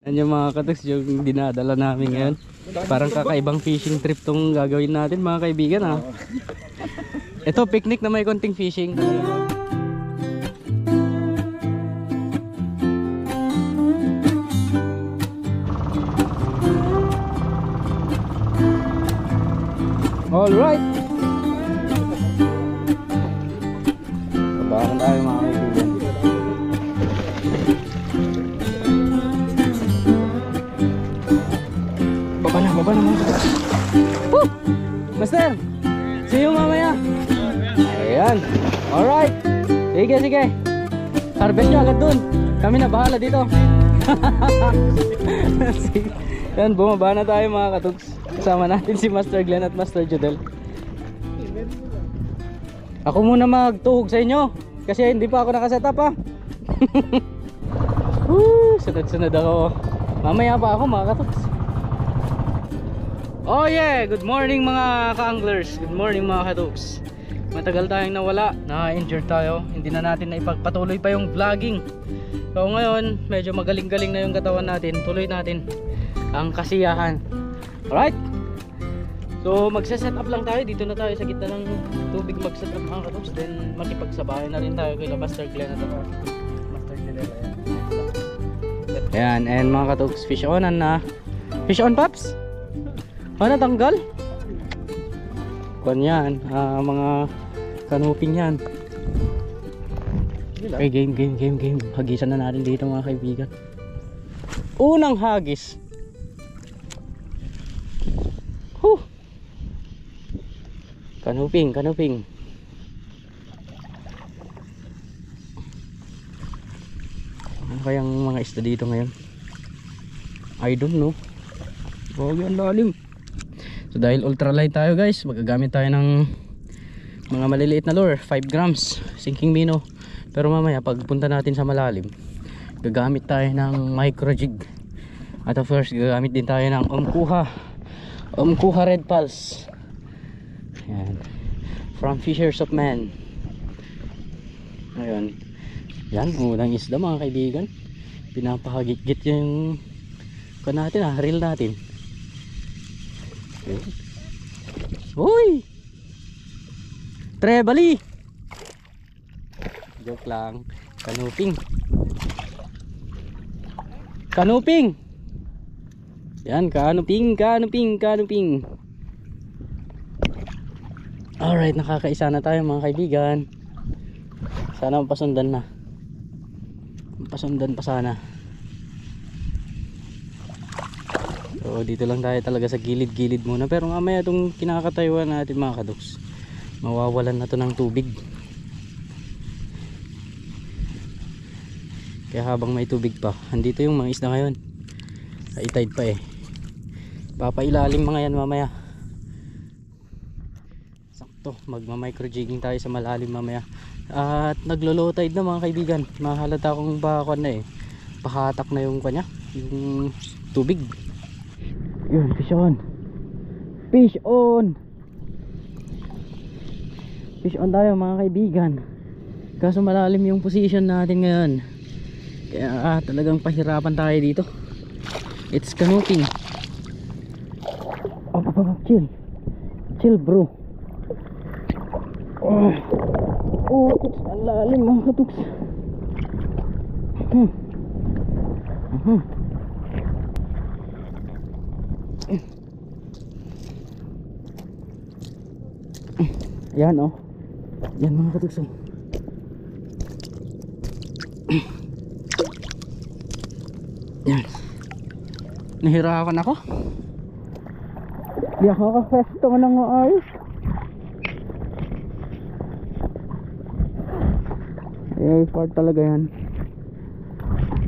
Yan yung mga katoks yung dinadala namin ngayon. Parang kakaibang fishing trip tong gagawin natin mga kaibigan ha. Ito picnic na may konting fishing. Alright. Babahan tayo mga kaibigan. Baba na mga katoks. Woo! Master! See you mamaya. Ayan. Alright. Sige. Harvest nyo agad dun. Kami na bahala dito. Yan, bumaba na tayo mga katoks. Kasama natin si Master Glenn at Master Jodel. Ako muna magtuhog sa inyo kasi hindi pa ako nakaset up ha. Sunod-sunod ako. Mamaya pa ako mga katoks. Oh yeah, good morning mga ka-anglers. Good morning mga katoks. Matagal tayong nawala, na-injured tayo. Hindi na natin na ipagpatuloy pa yung vlogging. So ngayon, medyo magaling-galing na yung katawan natin. Tuloy natin ang kasiyahan. Alright. So magse-set up lang tayo. Dito na tayo sa gitna ng tubig mag-set up mga katoks. Then makipagsabayan na rin tayo kay Master Glenn at Master Glenn. Ayan, and mga katoks, fish on na. Fish on Paps? Oh, natanggal? Kuan yan, mga kanuping yan. Okay, game. Hagisan na natin dito mga kaibigan. Unang hagis. Kanuping. Ano kayang mga isda dito ngayon? I don't know. Oh, yan lalim. So dahil ultralight tayo guys, magagamit tayo ng mga maliliit na lure, 5 grams sinking minnow. Pero mamaya pagpunta natin sa malalim, gagamit tayo ng micro jig. At of course gagamit din tayo ng Omkuha Red Pulse. Ayan. From Fishers of Man. Ayun. Yan, unang isda mga kaibigan. Pinapahagit-git yung natin reel natin. Uy! Trebali! Joke lang. Kanuping! Yan, kanuping. Alright, nakakaisa na tayo mga kaibigan. Sana mapasundan na. Mapasundan pa sana. So dito lang tayo talaga sa gilid-gilid muna. Pero mamaya itong kinakatayuan natin mga kadoks, mawawalan na to ng tubig. Kaya habang may tubig pa, andito yung mga isda ngayon. High tide pa eh. Papailalim mga yan mamaya. Sakto, magma-micro jigging tayo sa malalim mamaya. At naglo-low tide na mga kaibigan. Mahalata kung baka na eh. Pahatak na yung kanya, yung tubig. Yun, fish on tayo mga kaibigan. Kaso malalim yung position natin ngayon, kaya talagang pahirapan tayo dito. It's canoping. Chill bro. Tuks, ang lalim mga katuks. Yan oh. Yan mga katuks. Yan. Nahirapan ako. Di ako ka-festo nga nang ayos. Part talaga yan.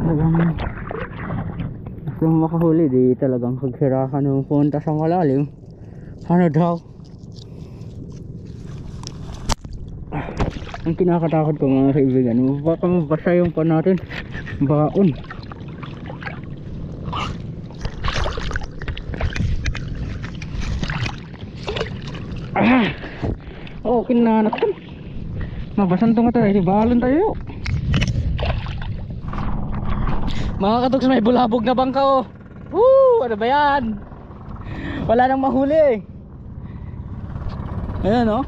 Talagang gusto mo makahuli, di talagang kaghirakan ng punta sa malalim. Ano daw? Ang kinakatakot ko mga kaibigan, baka mabasa yung pan natin baon. Oh, kinanak ko. Mabasan to nga tayo, balon tayo. Mga katoks, may bulabog na bangka oh. Woo! Ano ba yan? Wala nang mahuli eh. Ayan oh.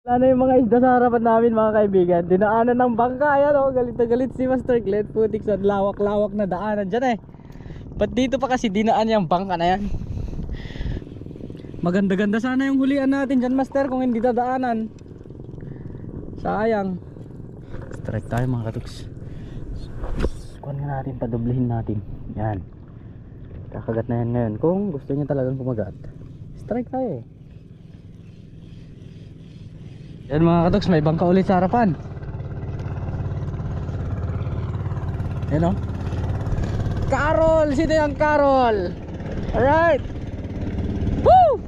Wala na yung mga isda sa harapan namin mga kaibigan. Dinaanan ng bangka. Ayan oh, galit na galit si Master Glenn. Putik sa lawak-lawak na daanan dyan eh. Ba't dito pa kasi dinaan yung bangka na yan? Maganda-ganda sana yung hulian natin dyan Master kung hindi dadaanan. Sayang. Strike tayo mga katoks. Kuhan nga natin, padoblehin natin. Yan. Kakagat na yan ngayon. Kung gusto niya talagang kumagat, strike tayo eh. Yan mga katoks, may bangka ulit sa harapan. Yan o. Carol! Sino yung Carol? Alright! Woo!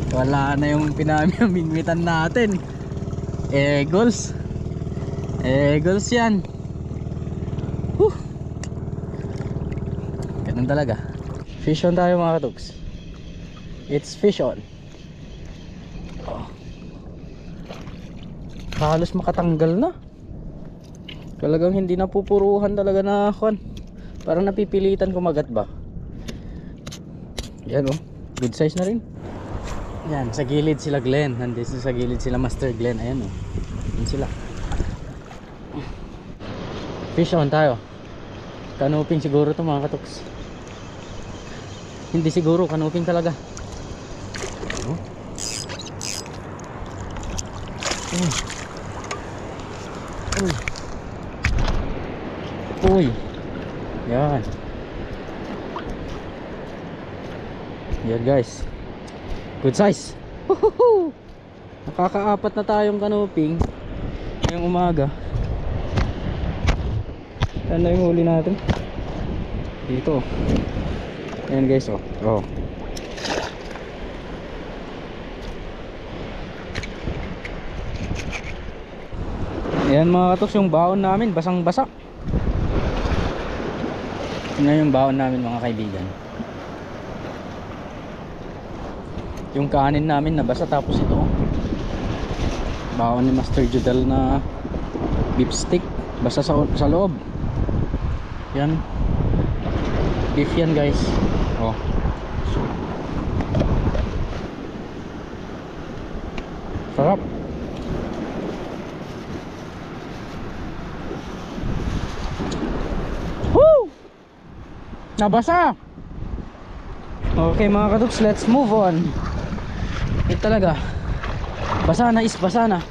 Wala na yung pinamimingwitan natin. Eagles. Eagles yan. Ganun talaga. Fish on tayo mga katoks. It's fish on. Halos makatanggal na. Talagang hindi na pupuruhan talaga na kwan. Parang napipilitan kumagat ba. Yan oh. Good size na rin. Yan, sa gilid sila Glenn. Nandito sa gilid sila Master Glenn. Ayan oh. Yan sila. Fish on tayo. Kanuping siguro to mga katoks. Hindi siguro, kanuping talaga. Oh. Uy. Uy. Yan. Yan guys. Good size. Nakakaapat na tayong kanuping ngayong umaga. Yan na yung huli natin. Dito. Ayan guys oh. Oh. Ayan mga katoks, yung baon namin basang basa. Yan yung baon namin mga kaibigan. Yung kanin namin nabasa, tapos ito baon ni Master Judel na beef stick basa sa loob. Yan beef yan guys. Oh. Sarap. Woo! Nabasa. Okay mga katoks, let's move on. Ito talaga. Basa na is basa na.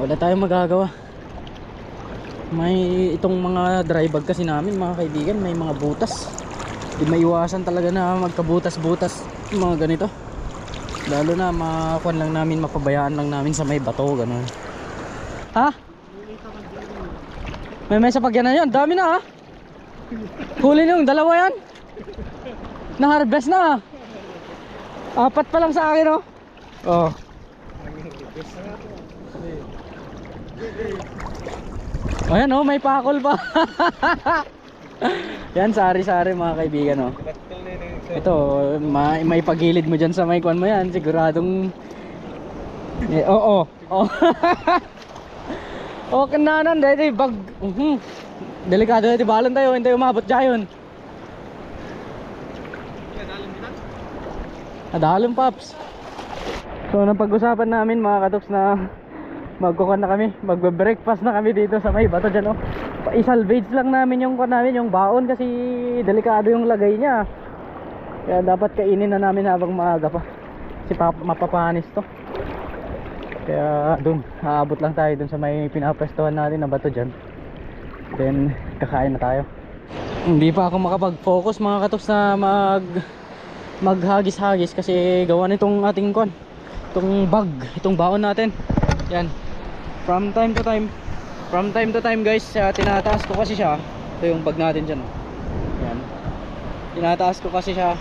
Wala tayong magagawa. May itong mga dry bag kasi namin mga kaibigan, may mga butas. Di maiwasan talaga na magkabutas-butas yung mga ganito. Lalo na makuan lang namin, mapabayaan lang namin sa may bato gano'n. Ha? May mesa pagyanan yun, dami na ha. Huli nyo yung dalawa yan. Na-harvest na. 4 pa lang sa akin oh. Oh. Ayan oh, may pakol pa. Yan, sari-sari mga kaibigan oh. Ito, may pagilid mo dyan sa may kwan mo yan. Siguradong oo. Oh. Oh, kananan dahil bag. Delikado dito, balan tayo, hindi umabot dyan. Adalong paps. So napag-usapan namin mga katoks na magkukuha na kami, magbe-breakfast na kami dito sa may bato dyan oh. I-salvage lang namin yung kuha namin, yung baon kasi delikado yung lagay niya. Kaya dapat kainin na namin habang maaga pa. Kasi mapapanis to. Kaya dun, aabot lang tayo dun sa may pinapwestuhan natin na bato dyan. Then kakain na tayo. Hindi pa ako makapag-focus mga katoks na maghagis-hagis kasi gawa nitong ating kon, itong bag, itong baon natin. Yan. From time to time guys, tinataas ko kasi siya. Ito yung bag natin dyan. Yan. Tinataas ko kasi siya.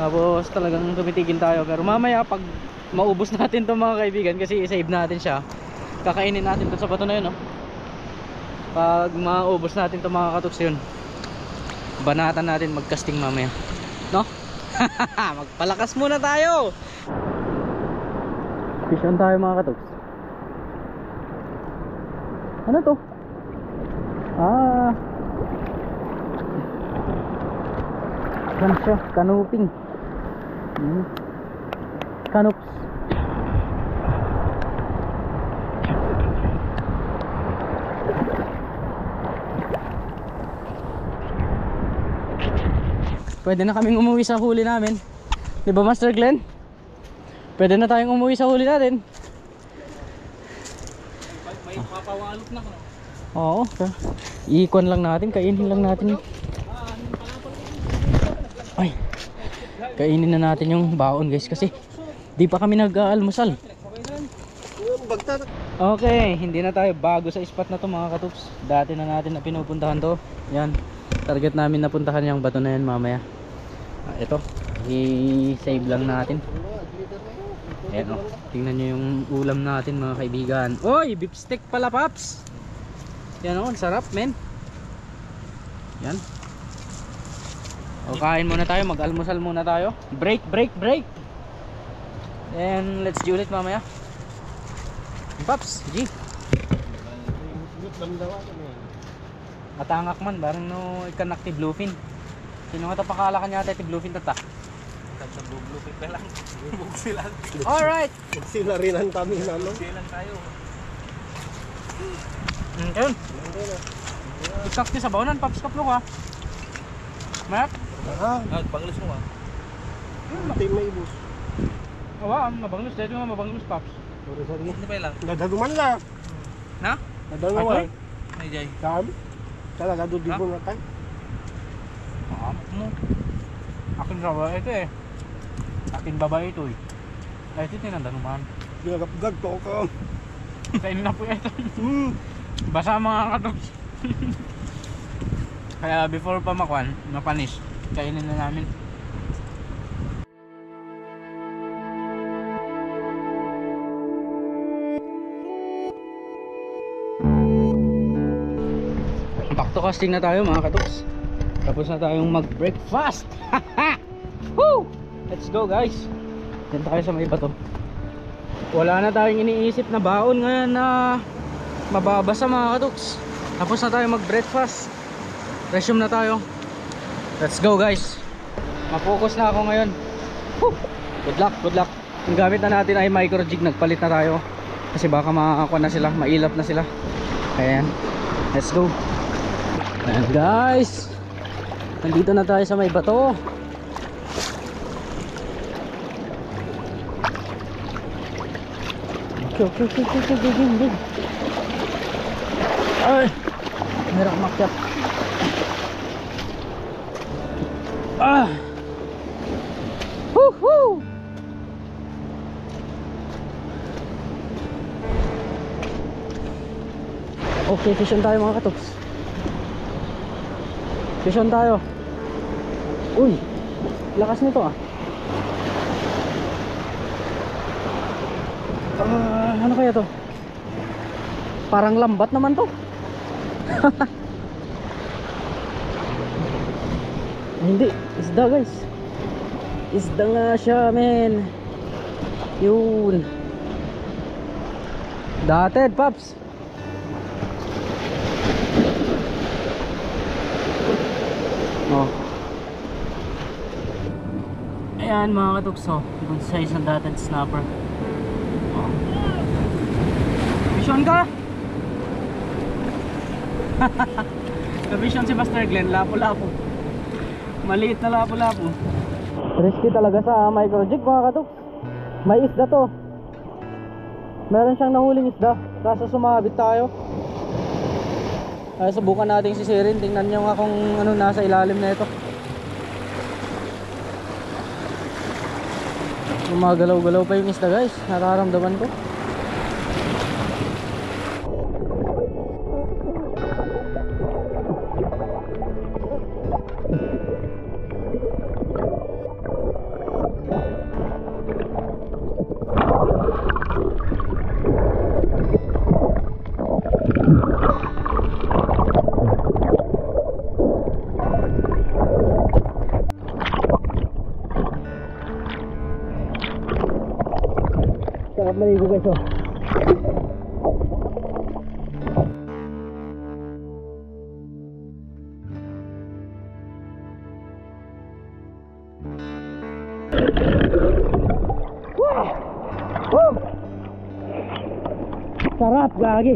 Tapos talagang tumitigil tayo. Pero mamaya pag maubos natin to mga kaibigan, kasi i-save natin siya, kakainin natin to sa bato na yun. Pag maubos natin to mga katoks yun, banatan natin mag-casting mamaya. No? Magpalakas muna tayo. Fish on tayo mga katoks. Ano to? Ano siya? Canoping. Canops. Pwede na kaming umuwi sa huli namin. Di ba Master Glenn? Pwede na tayong umuwi sa huli natin. May papawalot na ko. Oo. Iikon lang natin, kainin lang natin. Ay. Kainin na natin yung baon guys kasi di pa kami nag-aalmusal. Okay, hindi na tayo bago sa spot na to mga katups. Dati na natin na pinupuntahan to. Yan. Target namin na puntahan yung bato na yan mamaya. Ito, i-save lang natin. Ayan o, tingnan nyo yung ulam natin mga kaibigan. Oy, beef stick pala paps. Yan o, sarap men. Yan. O, kain muna tayo, mag-almusal muna tayo. Break. And let's do it mamaya. Paps, G. Atangak man, barang no ikanak ti bluefin. Sino nga tapakala ka niya ti bluefin tata? Sa bluefin pa lang. Bugsilan. Alright. Sila rin ang kami na no? Bugsilan tayo. Yun. Ikak ti sa baunan, Paps kaplo ka. Mayat? Panglis mo Mati may ibus. Awa, mabanglos. Dito nga mabanglos, Paps. Sorry. Hindi pa ilang. Nadaduman lang. Na? Nadaduman. Ay, jay. Kam? Talaga doon di mo nga kay. Mo. Akin babae ito eh. Akin babae ito eh. Ay, ito tinanda naman. Gagap-gag to ka. Kainin na po ito. Basa mga katoks. Kaya before pa mapanis, kainin na namin. Back to casting na tayo mga katoks. Tapos na tayong mag-breakfast. Woo! Let's go guys. Diyan tayo sa may bato. Wala na tayong iniisip na baon ngayon na mababasa mga katoks. Tapos na tayo mag-breakfast. Resume na tayo. Let's go guys. Ma-focus na ako ngayon. Woo! Good luck. Ang gamit na natin ay micro jig. Nagpalit na tayo. Kasi baka makakuha na sila, mailap na sila. Ayan. Let's go. Ayan guys. Nandito na tayo sa may bato. Okay. Ay, meron makyat. Woohoo! Okay, fish on tayo mga katoks. Fish on tayo. Uy, lakas nito ah. Ano kaya to? Parang lambat naman to. Hindi, isda guys. Isda nga siya men. Yun. Dated Paps. Oh. Ayan mga katukso, good size ng dated snapper. Oh. Vision ka? Vision si Master Glenn, lapo-lapo. Maliit na lapo-lapo. Risky talaga sa micro jig mga katuks. May isda to. Meron siyang nahuling isda. Kaso sumabit tayo. Ay, subukan natin si Sirin. Tingnan nyo nga kung ano nasa ilalim na ito. Gumagalaw-galaw pa yung isda guys. Nararamdaman ko. Sarap maligo Sarap, gagi.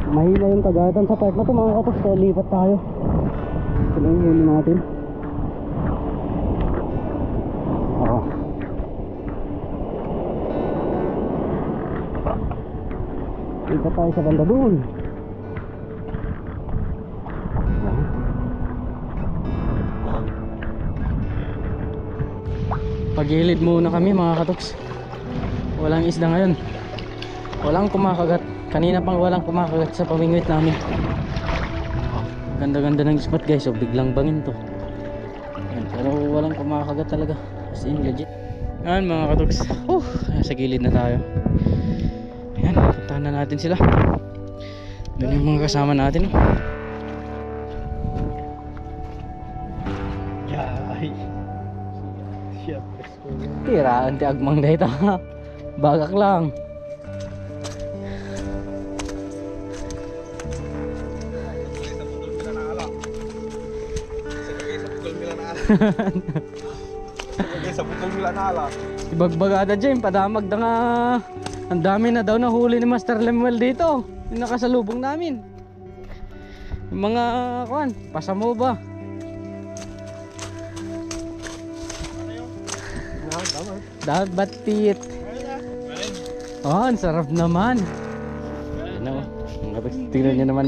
Mahina yung kagatan sa part na to mga katoks, kaya lipat tayo. Ito na yung huli natin. Oo. Lipat tayo sa banda doon. Pagilid muna kami mga katoks. Walang isda ngayon. Walang kumakagat. Kanina pang walang kumakagat sa pamingwit namin. Ganda-ganda ng spot guys. So biglang bangin to. Yan, pero walang kumakagat talaga. As in legit. Yan mga katoks. Sa gilid na tayo. Yan, puntahan na natin sila. Doon yung mga kasama natin. Yay. Shit. Tiraan ti agmang dahito. Bagak lang. Sa putol nila na ala. Ibagbagada dyan, padamag na nga. Ang dami na daw nahuli ni Master Lemuel dito. Yung nakasalubong namin. Yung mga kuan, pasamo ba? Dapat batit. Oh, ang sarap naman. Ano? Tingnan niyo naman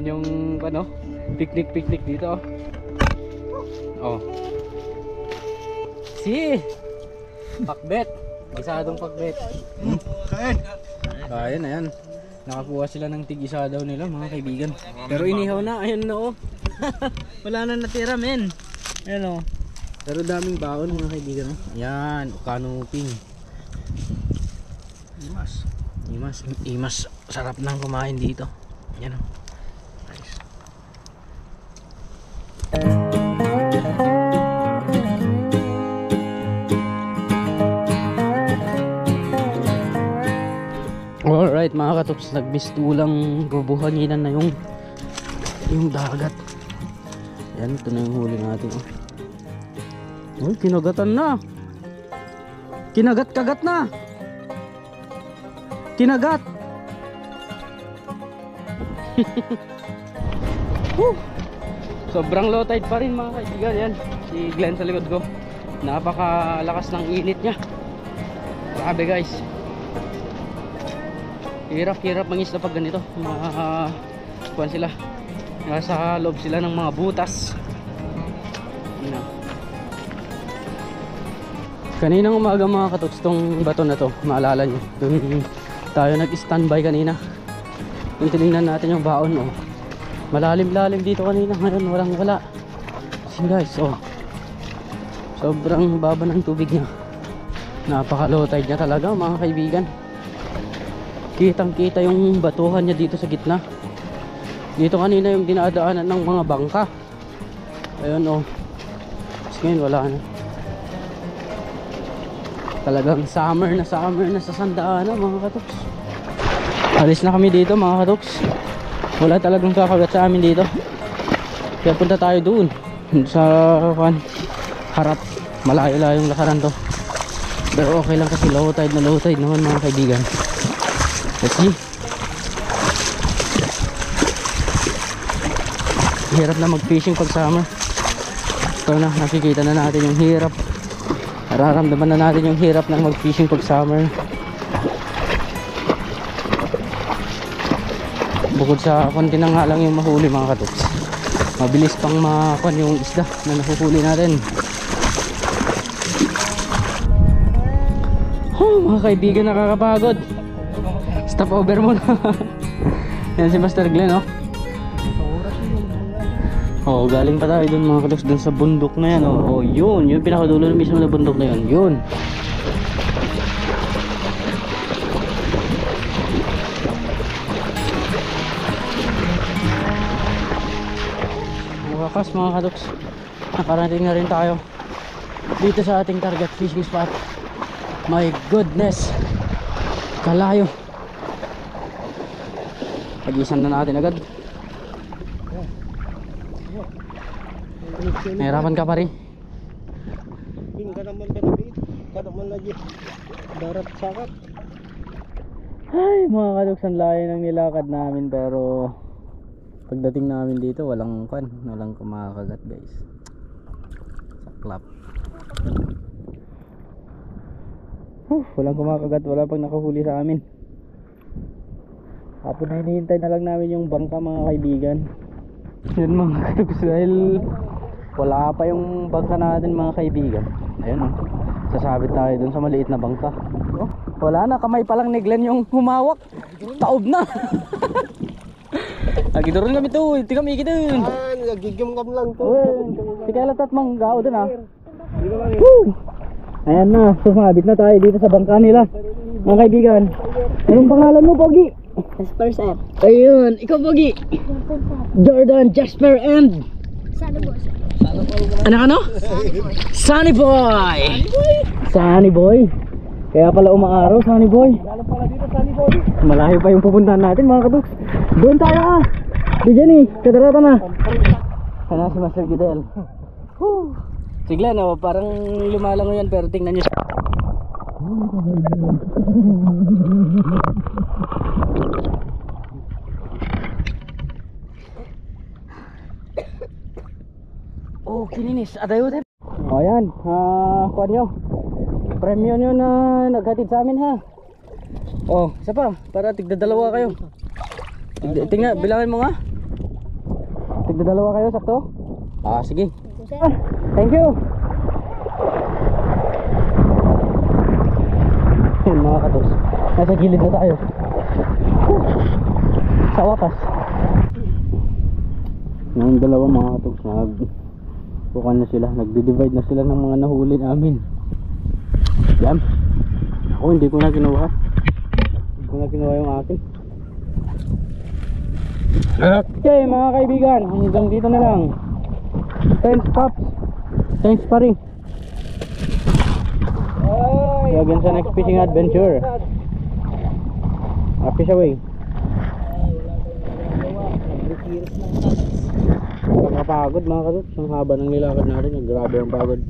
yung ano, picnic dito. Oh. Si pakbet. Isadong pakbet. Kain. Ayan. Nakakuha sila ng tig-isa daw nila mga kaibigan. Pero inihaw na, ayun na oh. Wala na natira men. Ayan oh. Pero daming baon mga kaibigan oh. Ayan, kanuping. Imas. Sarap nang kumain dito. Ayan oh. Nice. Alright mga katoks, nagbistulang bubuhanginan na yung dagat. Yan, ito na yung huli natin oh. Uy, kinagatan na. Kinagat-kagat na. Kinagat. Sobrang low tide pa rin mga kaibigan. Yan, si Glenn sa likod ko. Napakalakas ng init niya. Grabe guys. Hirap mangisda pag ganito. Kuhan sila. Nasa loob sila ng mga butas. Yan. Kaninang umaga mga katoks, tong bato na to, maalala nyo, doon tayo nag-standby kanina. Kung tinignan natin yung baon oh. Malalim-lalim dito kanina, ngayon wala. See guys, oh. Sobrang baba ng tubig niya. Napaka low tide niya talaga mga kaibigan. Kitang kita yung batuhan niya dito sa gitna. Dito kanina yung dinadaanan ng mga bangka. Ayun oh. Tapos ngayon wala na. Talagang summer na sa Sandaan mga katoks. Alis na kami dito mga katoks. Wala talagang kakagat sa amin dito. Kaya punta tayo doon sa harap. Malayo-layo yung lakaran to. Pero okay lang kasi low tide naman mga kaibigan. Let's see. Hirap na mag-fishing pag summer. Ito na, nakikita na natin yung hirap. Nararamdaman na natin yung hirap ng mag-fishing pag summer. Bukod sa konti na nga lang yung mahuli mga katoks, mabilis pang makuha yung isda na nahuhuli natin. Mga kaibigan, nakakapagod. Stop over muna. Yan si Master Glenn oh. Oh, galing pa tayo dun mga katoks, dun sa bundok na yan oh. Oh, yun, yung pinakadulo mismo na bundok na yun. Yun. Wakas mga katoks, nakarating na rin tayo dito sa ating target fishing spot. My goodness, kalayo. Pag-isan na natin agad. Nahirapan ka pa rin. Kada man lagi. Darat sakat. Ay mga kadoks, ang layo ng nilakad namin pero pagdating namin dito walang kumakagat guys. Saklap. Walang kumakagat, wala pang nakahuli sa amin. Hapon na hinihintay na lang namin yung bangka mga kaibigan. Yun mga kadoks, dahil wala pa yung bangka natin mga kaibigan. Ayun sasabit tayo dun sa maliit na bangka. Wala na, kamay pa lang ni Glenn yung humawak. Taob na. Nagituron kami to, hindi kami ikitun. Nagigimgam lang to. Tika latat manggao dun Woo! Ayan na, sumabit na tayo dito sa bangka nila. Mga kaibigan, anong pangalan mo, Pogi? Jasper sir. Ayun, ikaw Pogi. Jordan, Jasper and Sana po sir. ano? Sunny Boy. Sunny Boy. Kaya pala umaaraw, Sunny Boy. Lalo pala dito, Sunny Boy. Malayo pa yung pupuntahan natin mga kaduks. Doon tayo Di Jenny, kadarata na. Ano si Master Gidel? Sigla no, parang lumalango yan pero tingnan nyo. Oh, kininis. Adayo tayo. O yan, kuhan nyo. Premium nyo na naghatid sa amin ha. Oh, isa pa, para tigdadalawa kayo. Tingnan, bilangin mo nga. Tigdadalawa kayo, sakto? Sige. Thank you. Yan mga katos, nasa gilid na tayo. Sa wakas yung dalawa mga katos, nagbukan na sila, nagdi-divide na sila ng mga nahuli namin. Yan. Ako hindi ko na kinuha yung akin. Okay mga kaibigan, hanggang dito na lang. Thanks Pops. Thanks pa rin. Again sa next fishing adventure. Fish away. Nakapagod mga katot. Ang haba ng nilakad natin. Grabe ang pagod.